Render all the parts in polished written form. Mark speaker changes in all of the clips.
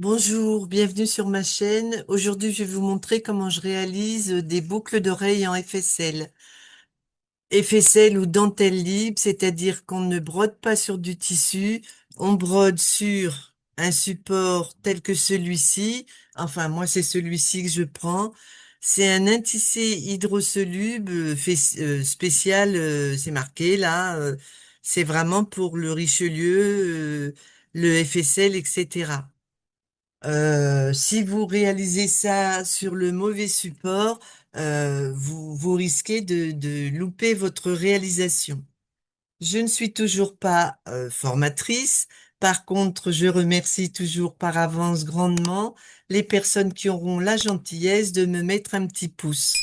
Speaker 1: Bonjour, bienvenue sur ma chaîne. Aujourd'hui, je vais vous montrer comment je réalise des boucles d'oreilles en FSL. FSL ou dentelle libre, c'est-à-dire qu'on ne brode pas sur du tissu, on brode sur un support tel que celui-ci. Enfin, moi, c'est celui-ci que je prends. C'est un intissé hydrosoluble spécial, c'est marqué là. C'est vraiment pour le Richelieu, le FSL, etc. Si vous réalisez ça sur le mauvais support, vous risquez de louper votre réalisation. Je ne suis toujours pas formatrice. Par contre, je remercie toujours par avance grandement les personnes qui auront la gentillesse de me mettre un petit pouce.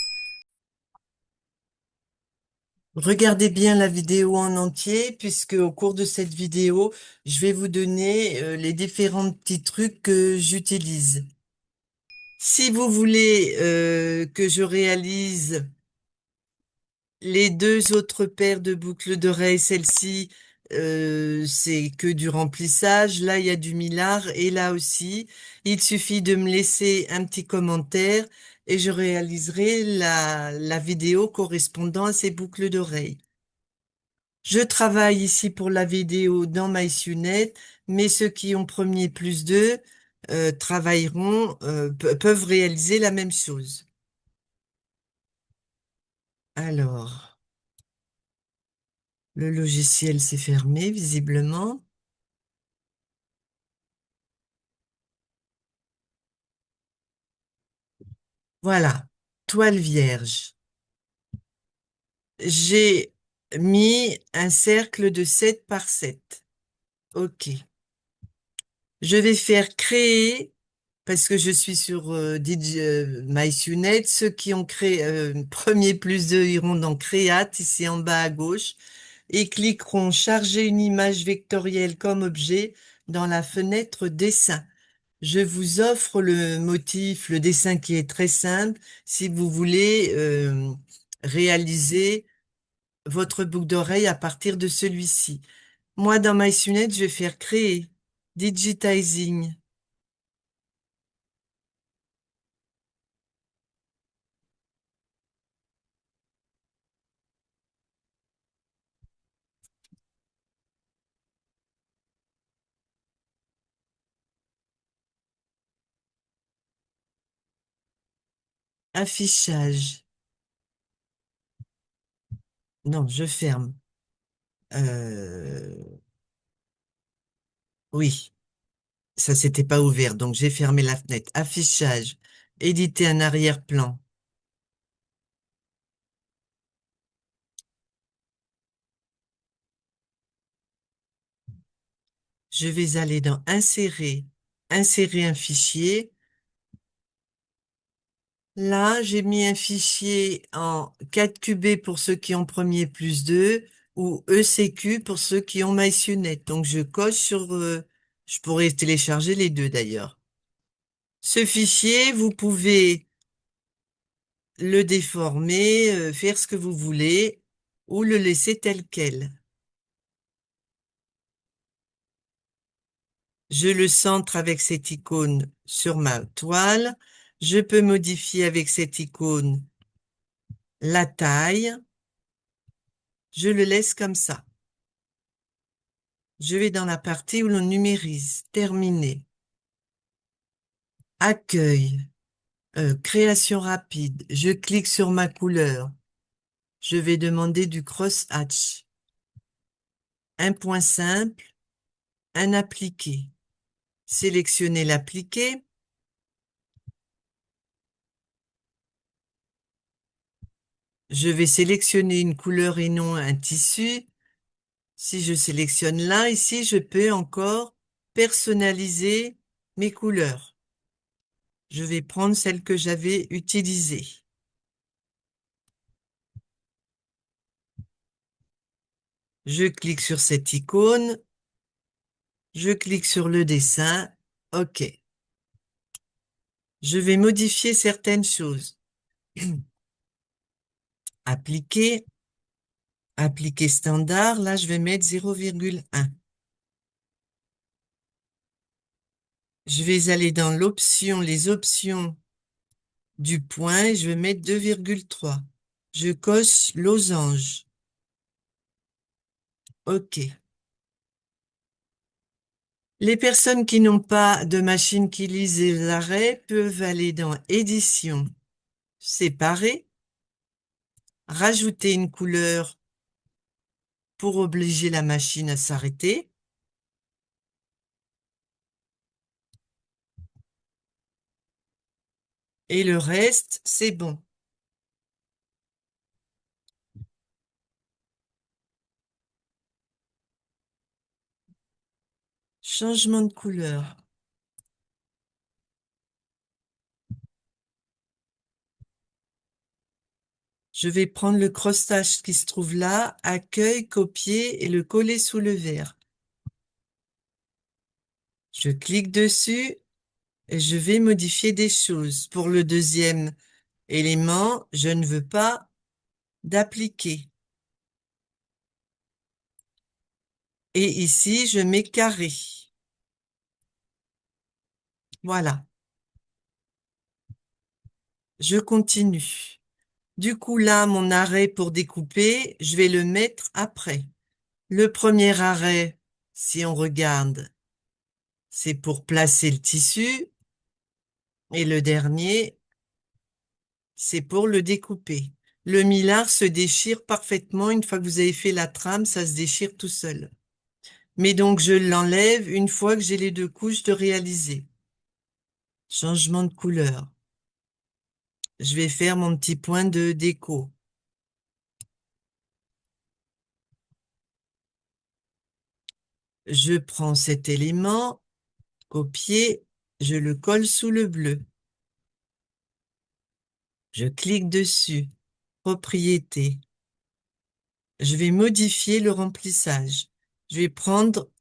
Speaker 1: Regardez bien la vidéo en entier, puisque au cours de cette vidéo, je vais vous donner les différents petits trucs que j'utilise. Si vous voulez que je réalise les deux autres paires de boucles d'oreilles, celle-ci, c'est que du remplissage. Là, il y a du millard et là aussi, il suffit de me laisser un petit commentaire et je réaliserai la vidéo correspondant à ces boucles d'oreilles. Je travaille ici pour la vidéo dans MySunet, mais ceux qui ont premier plus 2 peuvent réaliser la même chose. Alors, le logiciel s'est fermé, visiblement. Voilà, toile vierge. J'ai mis un cercle de 7 par 7. OK. Je vais faire créer, parce que je suis sur MySunet, ceux qui ont créé premier plus 2 iront dans Créate, ici en bas à gauche, et cliqueront Charger une image vectorielle comme objet dans la fenêtre Dessin. Je vous offre le motif, le dessin qui est très simple, si vous voulez réaliser votre boucle d'oreille à partir de celui-ci. Moi, dans MySunet, je vais faire créer, digitizing, affichage. Non, je ferme. Euh, oui, ça s'était pas ouvert, donc j'ai fermé la fenêtre. Affichage, éditer un arrière-plan. Je vais aller dans Insérer, insérer un fichier. Là, j'ai mis un fichier en 4QB pour ceux qui ont premier plus 2 ou ECQ pour ceux qui ont MySunet. Donc, je coche sur... je pourrais télécharger les deux d'ailleurs. Ce fichier, vous pouvez le déformer, faire ce que vous voulez ou le laisser tel quel. Je le centre avec cette icône sur ma toile. Je peux modifier avec cette icône la taille. Je le laisse comme ça. Je vais dans la partie où l'on numérise. Terminé. Accueil. Création rapide. Je clique sur ma couleur. Je vais demander du cross-hatch. Un point simple. Un appliqué. Sélectionnez l'appliqué. Je vais sélectionner une couleur et non un tissu. Si je sélectionne là, ici, je peux encore personnaliser mes couleurs. Je vais prendre celle que j'avais utilisée. Je clique sur cette icône. Je clique sur le dessin. OK. Je vais modifier certaines choses. Appliquer. Appliquer standard. Là, je vais mettre 0,1. Je vais aller dans les options du point et je vais mettre 2,3. Je coche losange. OK. Les personnes qui n'ont pas de machine qui lise les arrêts peuvent aller dans Édition, Séparer, rajouter une couleur pour obliger la machine à s'arrêter. Et le reste, c'est bon. Changement de couleur. Je vais prendre le crossage qui se trouve là, accueil, copier et le coller sous le verre. Je clique dessus et je vais modifier des choses. Pour le deuxième élément, je ne veux pas d'appliquer. Et ici, je mets carré. Voilà. Je continue. Du coup, là, mon arrêt pour découper, je vais le mettre après. Le premier arrêt, si on regarde, c'est pour placer le tissu. Et le dernier, c'est pour le découper. Le millard se déchire parfaitement. Une fois que vous avez fait la trame, ça se déchire tout seul. Mais donc, je l'enlève une fois que j'ai les deux couches de réaliser. Changement de couleur. Je vais faire mon petit point de déco. Je prends cet élément, copier, je le colle sous le bleu. Je clique dessus, propriété. Je vais modifier le remplissage. Je vais prendre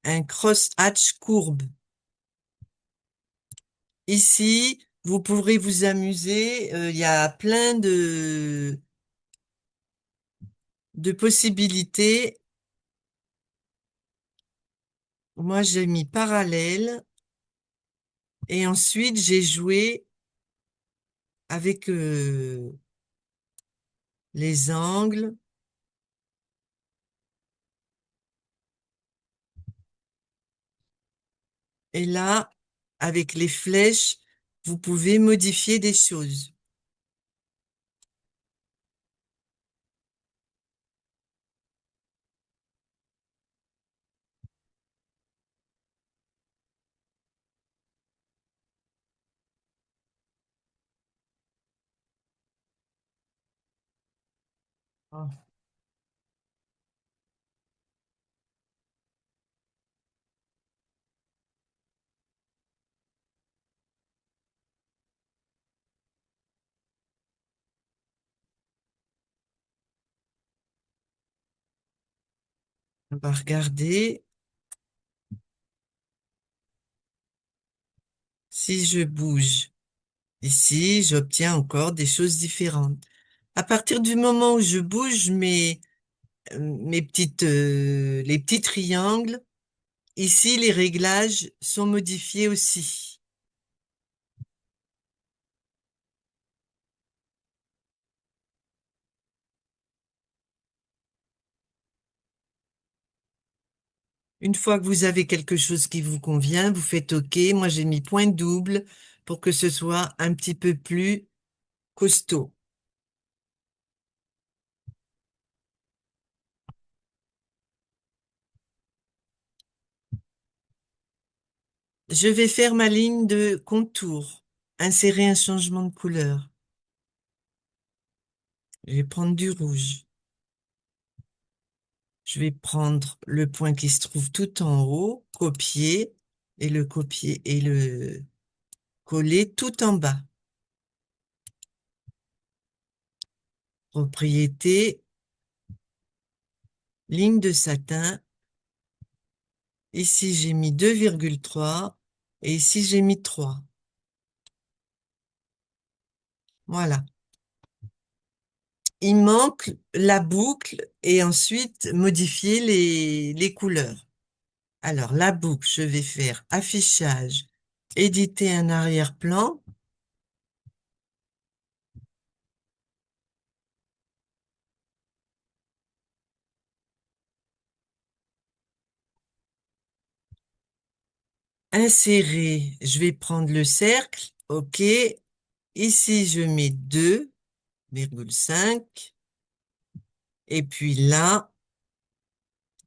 Speaker 1: un cross-hatch courbe. Ici, vous pourrez vous amuser. Il y a plein de possibilités. Moi, j'ai mis parallèle. Et ensuite, j'ai joué avec les angles. Et là, avec les flèches, vous pouvez modifier des choses. Ah. On va regarder si je bouge. Ici, j'obtiens encore des choses différentes. À partir du moment où je bouge les petits triangles, ici, les réglages sont modifiés aussi. Une fois que vous avez quelque chose qui vous convient, vous faites OK. Moi, j'ai mis point double pour que ce soit un petit peu plus costaud. Je vais faire ma ligne de contour. Insérer un changement de couleur. Je vais prendre du rouge. Je vais prendre le point qui se trouve tout en haut, copier et le coller tout en bas. Propriété, ligne de satin. Ici, j'ai mis 2,3 et ici, j'ai mis 3. Voilà. Il manque la boucle et ensuite modifier les couleurs. Alors, la boucle, je vais faire affichage, éditer un arrière-plan. Insérer, je vais prendre le cercle. OK. Ici, je mets 2,5. Et puis là,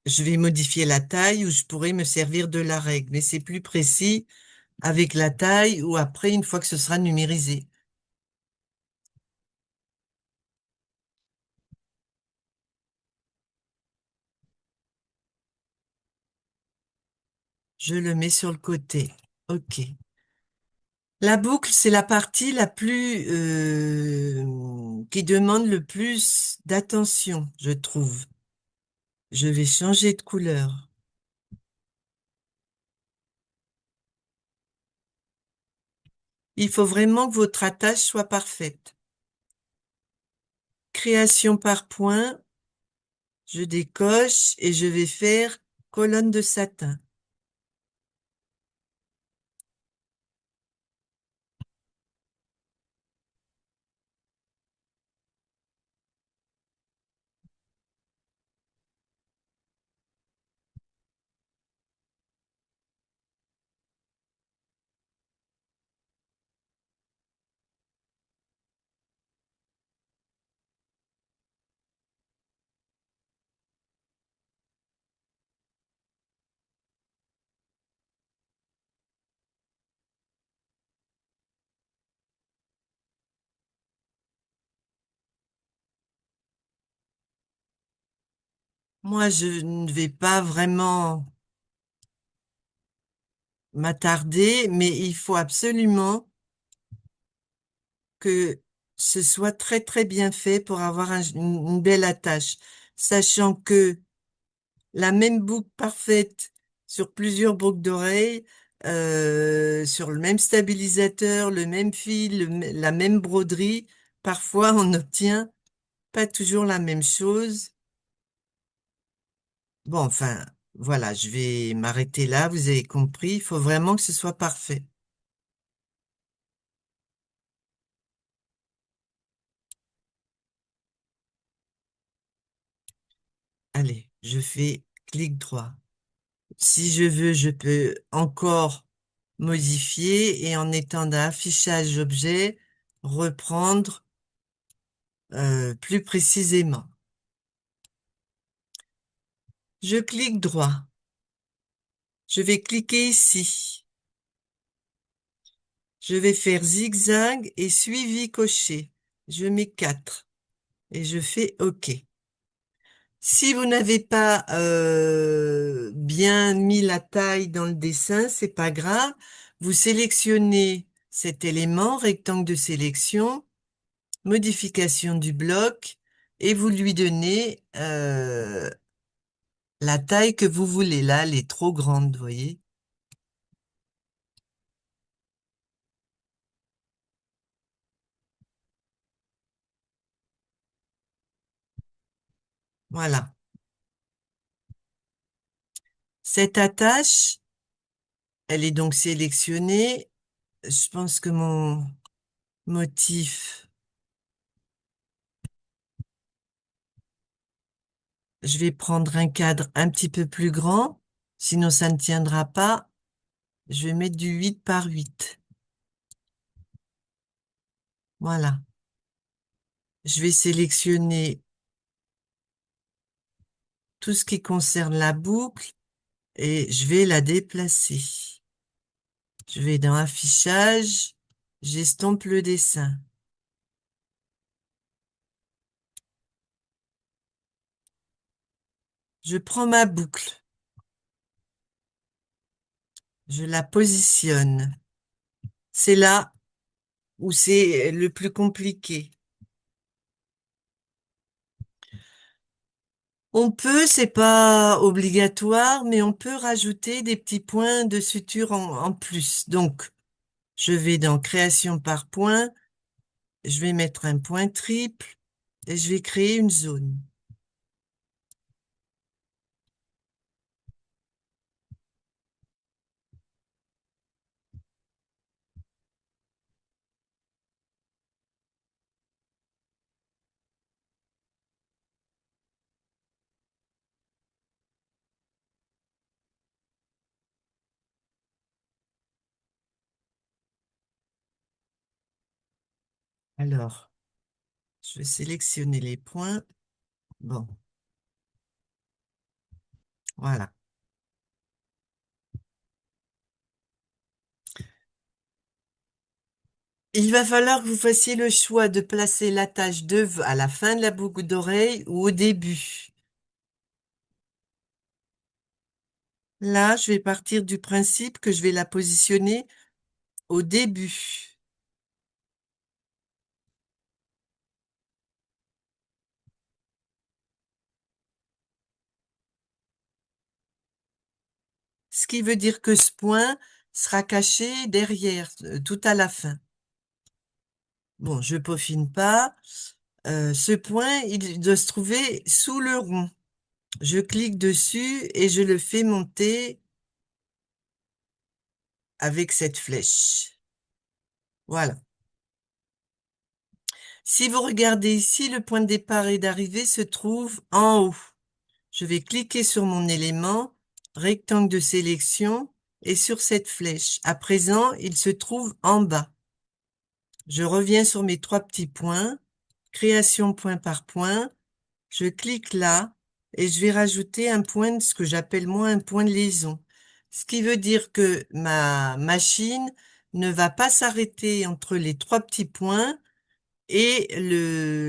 Speaker 1: je vais modifier la taille ou je pourrais me servir de la règle. Mais c'est plus précis avec la taille ou après, une fois que ce sera numérisé. Je le mets sur le côté. OK. La boucle, c'est la partie la plus qui demande le plus d'attention, je trouve. Je vais changer de couleur. Il faut vraiment que votre attache soit parfaite. Création par point, je décoche et je vais faire colonne de satin. Moi, je ne vais pas vraiment m'attarder, mais il faut absolument que ce soit très très bien fait pour avoir une belle attache, sachant que la même boucle parfaite sur plusieurs boucles d'oreilles, sur le même stabilisateur, le même fil, la même broderie, parfois on n'obtient pas toujours la même chose. Bon, enfin, voilà, je vais m'arrêter là, vous avez compris, il faut vraiment que ce soit parfait. Allez, je fais clic droit. Si je veux, je peux encore modifier et en étant dans affichage objet, reprendre plus précisément. Je clique droit. Je vais cliquer ici. Je vais faire zigzag et suivi coché. Je mets 4 et je fais OK. Si vous n'avez pas bien mis la taille dans le dessin, c'est pas grave. Vous sélectionnez cet élément, rectangle de sélection, modification du bloc, et vous lui donnez la taille que vous voulez. Là, elle est trop grande, vous voyez. Voilà. Cette attache, elle est donc sélectionnée. Je pense que mon motif, je vais prendre un cadre un petit peu plus grand, sinon ça ne tiendra pas. Je vais mettre du 8 par 8. Voilà. Je vais sélectionner tout ce qui concerne la boucle et je vais la déplacer. Je vais dans Affichage, j'estompe le dessin. Je prends ma boucle, je la positionne. C'est là où c'est le plus compliqué. On peut, c'est pas obligatoire, mais on peut rajouter des petits points de suture en plus. Donc, je vais dans Création par point, je vais mettre un point triple et je vais créer une zone. Alors, je vais sélectionner les points. Bon, voilà. Il va falloir que vous fassiez le choix de placer l'attache à la fin de la boucle d'oreille ou au début. Là, je vais partir du principe que je vais la positionner au début. Ce qui veut dire que ce point sera caché derrière, tout à la fin. Bon, je peaufine pas. Ce point, il doit se trouver sous le rond. Je clique dessus et je le fais monter avec cette flèche. Voilà. Si vous regardez ici, le point de départ et d'arrivée se trouve en haut. Je vais cliquer sur mon élément, rectangle de sélection, et sur cette flèche. À présent, il se trouve en bas. Je reviens sur mes trois petits points, création point par point. Je clique là et je vais rajouter un point, ce que j'appelle moi un point de liaison. Ce qui veut dire que ma machine ne va pas s'arrêter entre les trois petits points et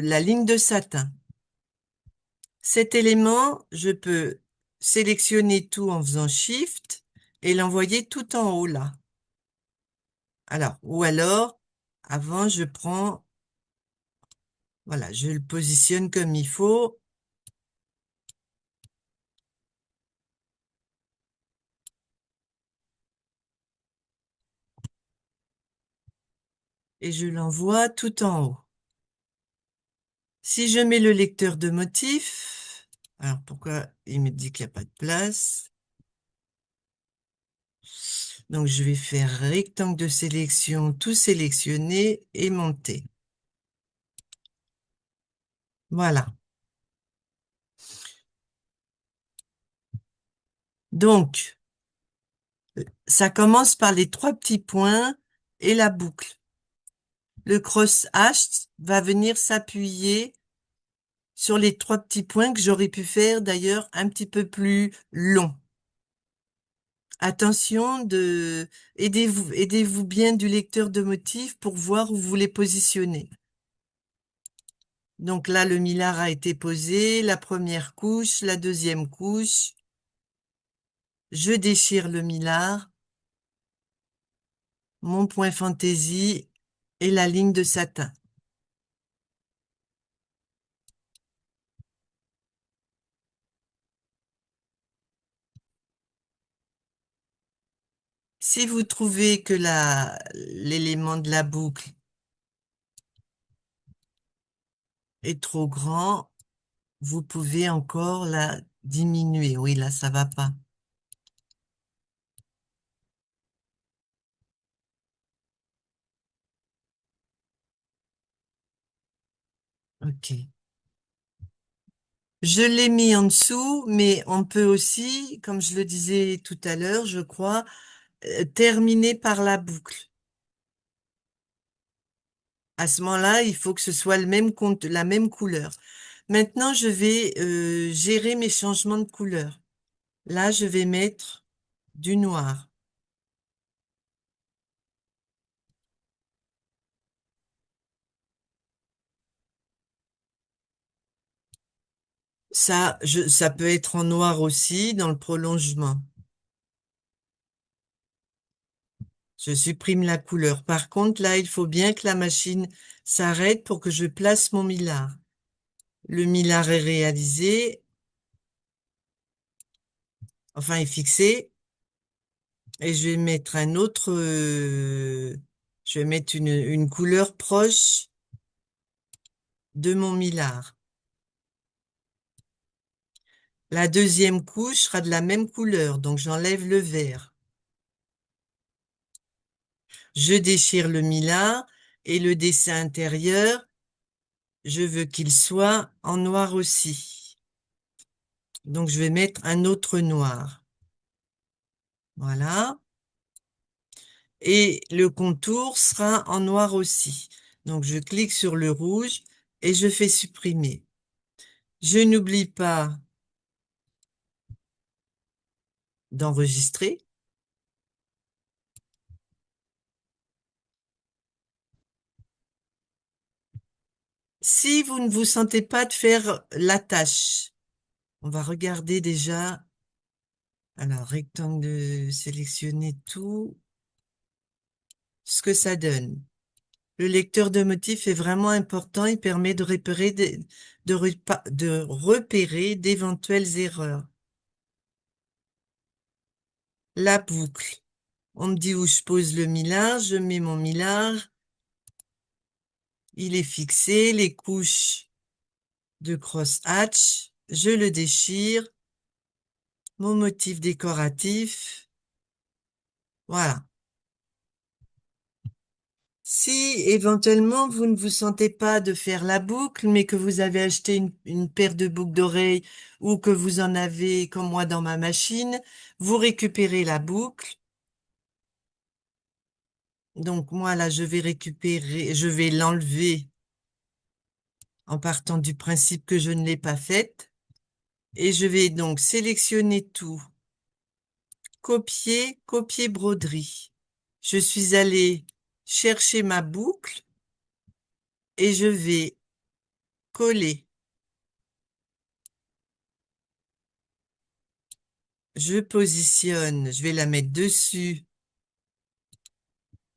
Speaker 1: la ligne de satin. Cet élément, je peux sélectionner tout en faisant Shift et l'envoyer tout en haut là. Alors, ou alors, avant, je prends, voilà, je le positionne comme il faut. Et je l'envoie tout en haut. Si je mets le lecteur de motifs, alors pourquoi il me dit qu'il n'y a pas de place? Donc je vais faire rectangle de sélection, tout sélectionner et monter. Voilà. Donc, ça commence par les trois petits points et la boucle. Le cross-hatch va venir s'appuyer sur les trois petits points que j'aurais pu faire d'ailleurs un petit peu plus long. Attention aidez-vous bien du lecteur de motifs pour voir où vous les positionnez. Donc là, le millard a été posé, la première couche, la deuxième couche. Je déchire le millard, mon point fantaisie et la ligne de satin. Si vous trouvez que l'élément de la boucle est trop grand, vous pouvez encore la diminuer. Oui, là, ça va pas. OK. Je l'ai mis en dessous, mais on peut aussi, comme je le disais tout à l'heure, je crois, terminer par la boucle. À ce moment-là, il faut que ce soit la même couleur. Maintenant, je vais gérer mes changements de couleur. Là, je vais mettre du noir. Ça peut être en noir aussi, dans le prolongement. Je supprime la couleur. Par contre, là, il faut bien que la machine s'arrête pour que je place mon millard. Le millard est réalisé, enfin, est fixé. Et je vais mettre je vais mettre une couleur proche de mon millard. La deuxième couche sera de la même couleur, donc j'enlève le vert. Je déchire le millard et le dessin intérieur, je veux qu'il soit en noir aussi. Donc je vais mettre un autre noir. Voilà. Et le contour sera en noir aussi. Donc, je clique sur le rouge et je fais supprimer. Je n'oublie pas d'enregistrer. Si vous ne vous sentez pas de faire la tâche, on va regarder déjà. Alors, rectangle de sélectionner tout, ce que ça donne. Le lecteur de motifs est vraiment important. Il permet de repérer de repérer d'éventuelles erreurs. La boucle. On me dit où je pose le millard. Je mets mon millard. Il est fixé. Les couches de cross-hatch. Je le déchire. Mon motif décoratif. Voilà. Si éventuellement vous ne vous sentez pas de faire la boucle, mais que vous avez acheté une paire de boucles d'oreilles ou que vous en avez comme moi dans ma machine, vous récupérez la boucle. Donc moi là, je vais récupérer, je vais l'enlever en partant du principe que je ne l'ai pas faite. Et je vais donc sélectionner tout, copier, copier broderie. Je suis allée chercher ma boucle et je vais coller. Je positionne, je vais la mettre dessus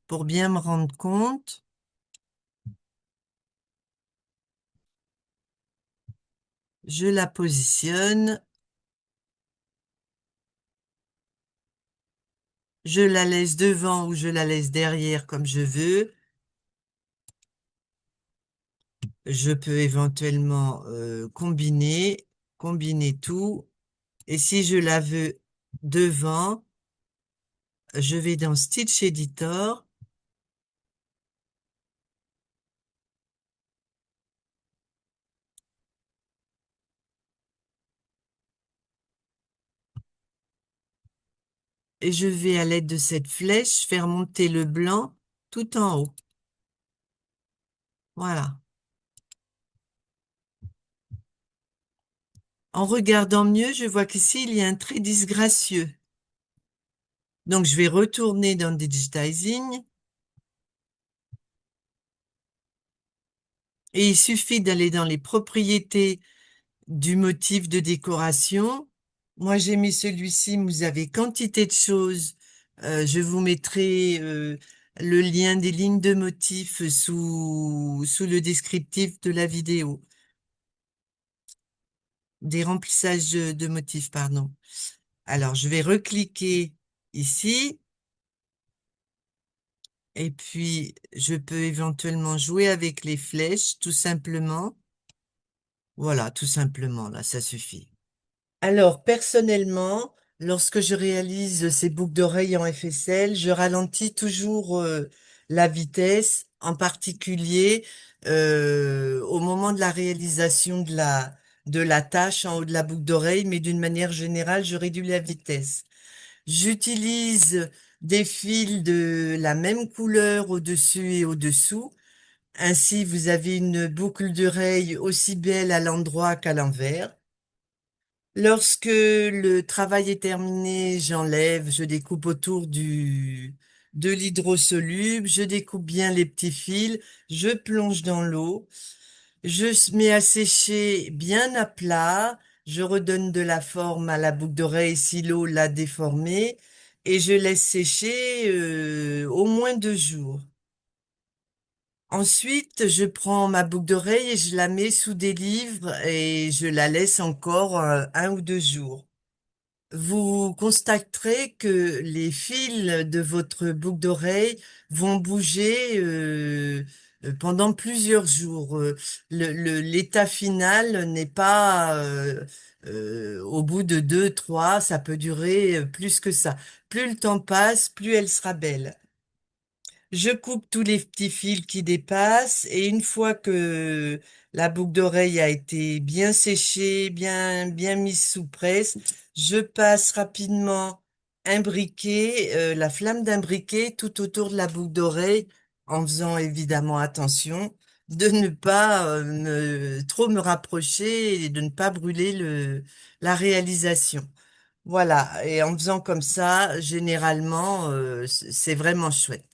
Speaker 1: pour bien me rendre compte. Je la positionne. Je la laisse devant ou je la laisse derrière comme je veux. Je peux éventuellement combiner tout. Et si je la veux devant, je vais dans Stitch Editor. Et je vais, à l'aide de cette flèche, faire monter le blanc tout en haut. Voilà. En regardant mieux, je vois qu'ici, il y a un trait disgracieux. Donc, je vais retourner dans Digitizing. Et il suffit d'aller dans les propriétés du motif de décoration. Moi, j'ai mis celui-ci, mais vous avez quantité de choses. Je vous mettrai le lien des lignes de motifs sous le descriptif de la vidéo. Des remplissages de motifs, pardon. Alors, je vais recliquer ici. Et puis, je peux éventuellement jouer avec les flèches, tout simplement. Voilà, tout simplement, là, ça suffit. Alors, personnellement, lorsque je réalise ces boucles d'oreilles en FSL, je ralentis toujours la vitesse, en particulier au moment de la réalisation de la tâche en haut de la boucle d'oreille, mais d'une manière générale, je réduis la vitesse. J'utilise des fils de la même couleur au-dessus et au-dessous. Ainsi, vous avez une boucle d'oreille aussi belle à l'endroit qu'à l'envers. Lorsque le travail est terminé, j'enlève, je découpe autour de l'hydrosoluble, je découpe bien les petits fils, je plonge dans l'eau, je mets à sécher bien à plat, je redonne de la forme à la boucle d'oreille si l'eau l'a déformée et je laisse sécher au moins 2 jours. Ensuite, je prends ma boucle d'oreille et je la mets sous des livres et je la laisse encore 1 ou 2 jours. Vous constaterez que les fils de votre boucle d'oreille vont bouger pendant plusieurs jours. L'état final n'est pas au bout de 2, 3, ça peut durer plus que ça. Plus le temps passe, plus elle sera belle. Je coupe tous les petits fils qui dépassent et une fois que la boucle d'oreille a été bien séchée, bien mise sous presse, je passe rapidement un briquet, la flamme d'un briquet tout autour de la boucle d'oreille en faisant évidemment attention de ne pas trop me rapprocher et de ne pas brûler la réalisation. Voilà, et en faisant comme ça, généralement, c'est vraiment chouette.